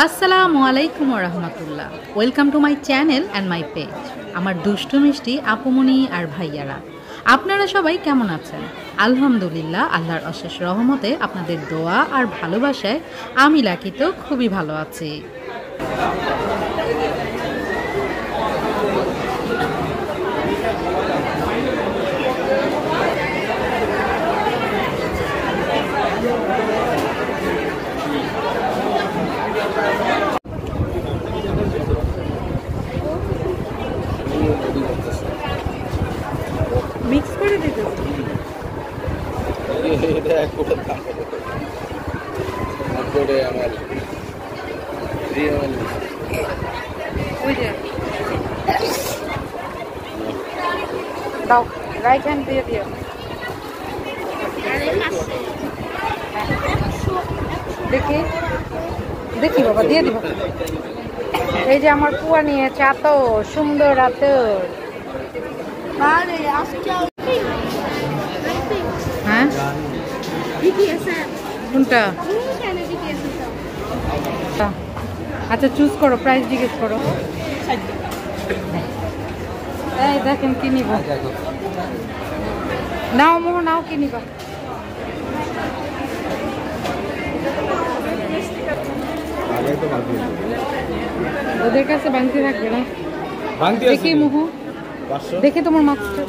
আসসালামু আলাইকুম ওয়া রাহমাতুল্লাহ। Welcome to my channel and my page. আমার দুষ্টু মিষ্টি আপুমনি আর ভাইয়ারা, আপনারা সবাই কেমন আছেন? আলহামদুলিল্লাহ, আল্লাহর অশেষ রহমতে আপনাদের দোয়া আর ভালোবাসায় আমি লাকি তো খুবই ভালো আছি। মিক্স করে দিতে দাও, রাইট হ্যান্ড দিয়ে দিও। দেখি দেখি বাবা, দিয়ে দিব। এই যে আমার পুয়া নিয়েছে, এত সুন্দর আতর। হ্যাঁ, কোনটা? আচ্ছা, চুজ করো, প্রাইস জিজ্ঞেস করো। এই দেখেন কি নিব, নাও মোহ নাও, কি নিবা? ওদের কাছে বাংতি থাকবে না, দেখি মোহ, দেখি তোমার মাছটা।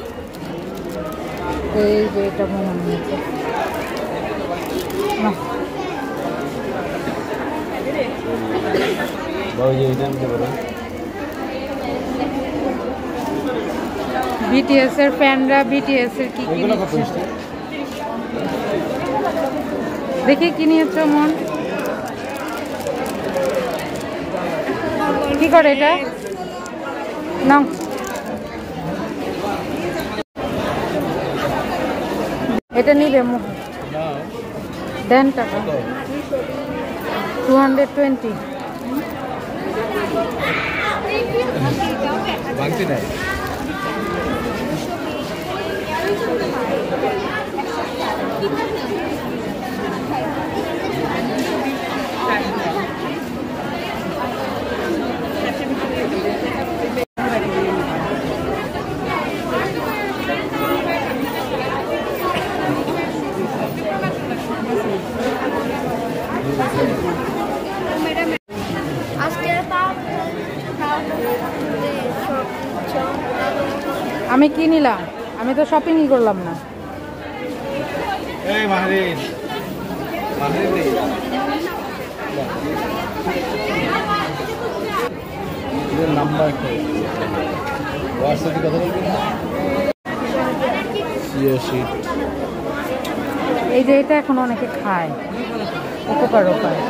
এই যে এটা মোহ নিয়েছে, বিটিএস এর ফ্যানরা বিটিএস এর কি কি দেখি কি নিয়েছো মন? কি করে এটা? নাও, এটা নিবে মুখ দেন, টাকা 220। ভাঙতে নাই। আমি কি নিলাম? আমি তো শপিংই করলাম না। এই যে এটা এখন অনেকে খায়, উপকার উপায়।